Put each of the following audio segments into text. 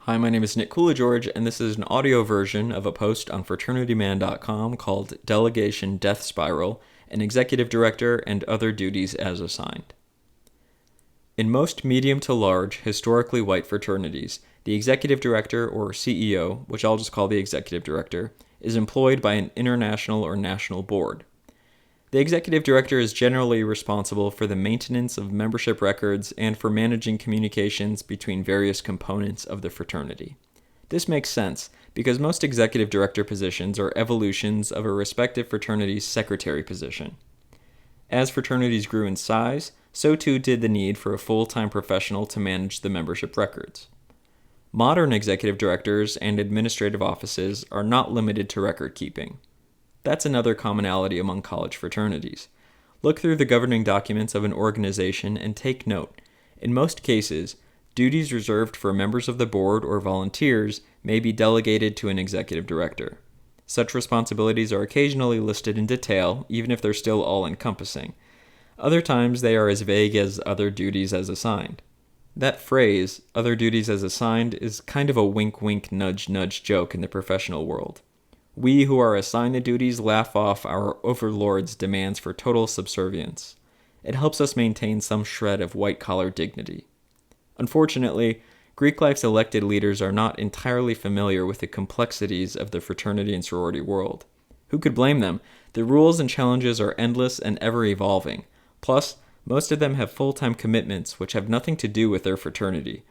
Hi, my name is Nick Coolidge, and this is an audio version of a post on Fraternityman.com called Delegation Death Spiral, an Executive Director and Other Duties as Assigned. In most medium to large, historically white fraternities, the Executive Director, or CEO, which I'll just call the Executive Director, is employed by an international or national board. The Executive Director is generally responsible for the maintenance of membership records and for managing communications between various components of the fraternity. This makes sense because most Executive Director positions are evolutions of a respective fraternity's secretary position. As fraternities grew in size, so too did the need for a full-time professional to manage the membership records. Modern Executive Directors and administrative offices are not limited to record keeping. That's another commonality among college fraternities. Look through the governing documents of an organization and take note. In most cases, duties reserved for members of the board or volunteers may be delegated to an executive director. Such responsibilities are occasionally listed in detail, even if they're still all-encompassing. Other times they are as vague as other duties as assigned. That phrase, other duties as assigned, is kind of a wink-wink, nudge-nudge joke in the professional world. We who are assigned the duties laugh off our overlord's demands for total subservience. It helps us maintain some shred of white-collar dignity. Unfortunately, Greek life's elected leaders are not entirely familiar with the complexities of the fraternity and sorority world. Who could blame them? The rules and challenges are endless and ever-evolving. Plus, most of them have full-time commitments which have nothing to do with their fraternity.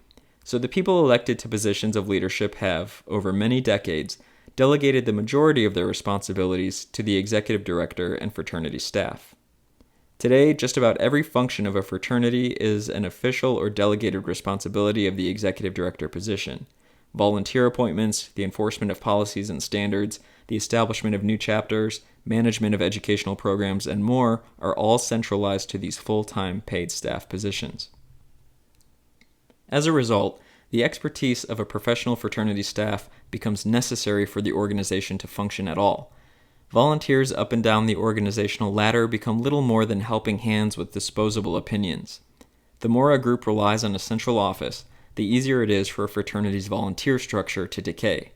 So the people elected to positions of leadership have, over many decades, delegated the majority of their responsibilities to the executive director and fraternity staff. Today, just about every function of a fraternity is an official or delegated responsibility of the executive director position. Volunteer appointments, the enforcement of policies and standards, the establishment of new chapters, management of educational programs, and more are all centralized to these full-time paid staff positions. As a result, the expertise of a professional fraternity staff becomes necessary for the organization to function at all. Volunteers up and down the organizational ladder become little more than helping hands with disposable opinions. The more a group relies on a central office, the easier it is for a fraternity's volunteer structure to decay.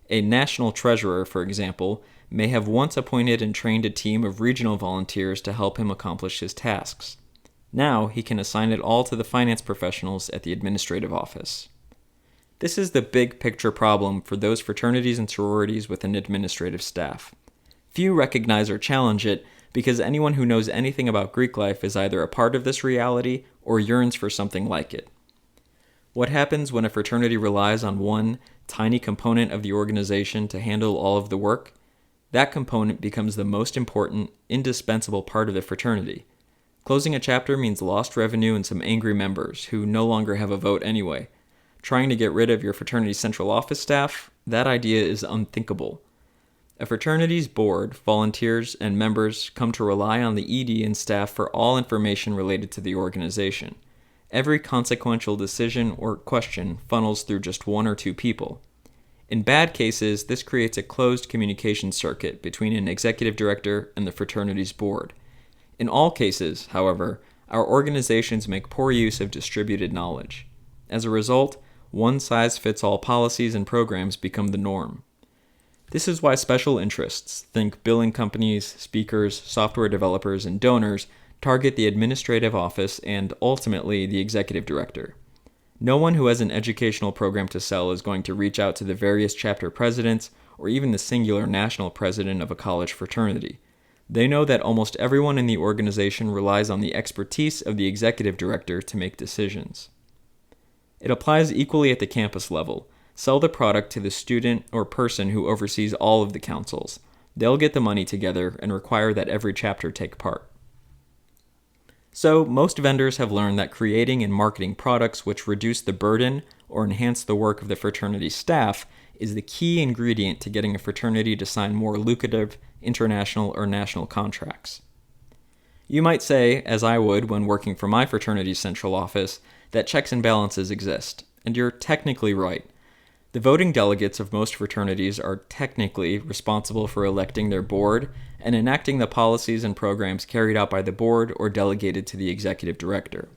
A national treasurer, for example, may have once appointed and trained a team of regional volunteers to help him accomplish his tasks. Now he can assign it all to the finance professionals at the administrative office. This is the big picture problem for those fraternities and sororities with an administrative staff. Few recognize or challenge it because anyone who knows anything about Greek life is either a part of this reality or yearns for something like it. What happens when a fraternity relies on one tiny component of the organization to handle all of the work? That component becomes the most important, indispensable part of the fraternity. Closing a chapter means lost revenue and some angry members who no longer have a vote anyway. Trying to get rid of your fraternity's central office staff, that idea is unthinkable. A fraternity's board, volunteers, and members come to rely on the ED and staff for all information related to the organization. Every consequential decision or question funnels through just one or two people. In bad cases, this creates a closed communication circuit between an executive director and the fraternity's board. In all cases, however, our organizations make poor use of distributed knowledge. As a result, one-size-fits-all policies and programs become the norm. This is why special interests, think billing companies, speakers, software developers, and donors, target the administrative office and, ultimately, the executive director. No one who has an educational program to sell is going to reach out to the various chapter presidents or even the singular national president of a college fraternity. They know that almost everyone in the organization relies on the expertise of the executive director to make decisions. It applies equally at the campus level. Sell the product to the student or person who oversees all of the councils. They'll get the money together and require that every chapter take part. So, most vendors have learned that creating and marketing products which reduce the burden or enhance the work of the fraternity staff is the key ingredient to getting a fraternity to sign more lucrative international or national contracts. You might say, as I would when working for my fraternity's central office, that checks and balances exist, and you're technically right. The voting delegates of most fraternities are technically responsible for electing their board and enacting the policies and programs carried out by the board or delegated to the executive director.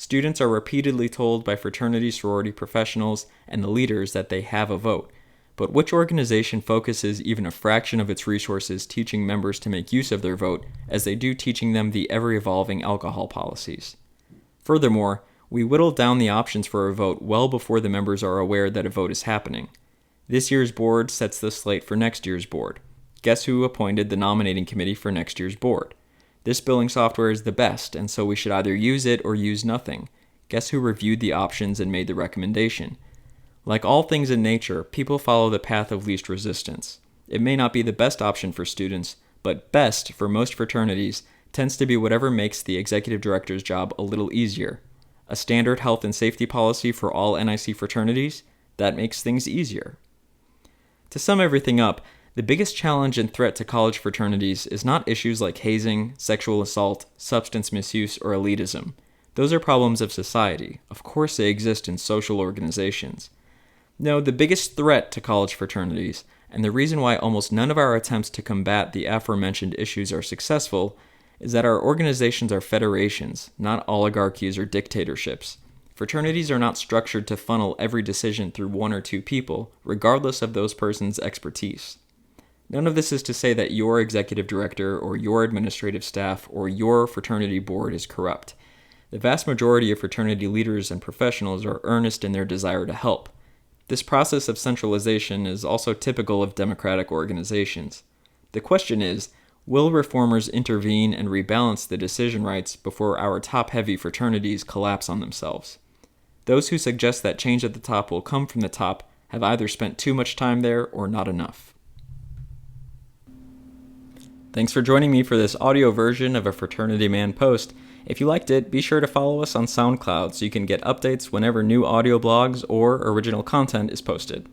Students are repeatedly told by fraternity sorority professionals and the leaders that they have a vote, but which organization focuses even a fraction of its resources teaching members to make use of their vote as they do teaching them the ever-evolving alcohol policies? Furthermore, we whittle down the options for a vote well before the members are aware that a vote is happening. This year's board sets the slate for next year's board. Guess who appointed the nominating committee for next year's board? This billing software is the best, and so we should either use it or use nothing. Guess who reviewed the options and made the recommendation? Like all things in nature, people follow the path of least resistance. It may not be the best option for students, but best for most fraternities tends to be whatever makes the executive director's job a little easier. A standard health and safety policy for all NIC fraternities? That makes things easier. To sum everything up, the biggest challenge and threat to college fraternities is not issues like hazing, sexual assault, substance misuse, or elitism. Those are problems of society. Of course they exist in social organizations. No, the biggest threat to college fraternities, and the reason why almost none of our attempts to combat the aforementioned issues are successful, is that our organizations are federations, not oligarchies or dictatorships. Fraternities are not structured to funnel every decision through one or two people, regardless of those persons' expertise. None of this is to say that your executive director or your administrative staff or your fraternity board is corrupt. The vast majority of fraternity leaders and professionals are earnest in their desire to help. This process of centralization is also typical of democratic organizations. The question is, will reformers intervene and rebalance the decision rights before our top-heavy fraternities collapse on themselves? Those who suggest that change at the top will come from the top have either spent too much time there or not enough. Thanks for joining me for this audio version of a Fraternityman post. If you liked it, be sure to follow us on SoundCloud so you can get updates whenever new audio blogs or original content is posted.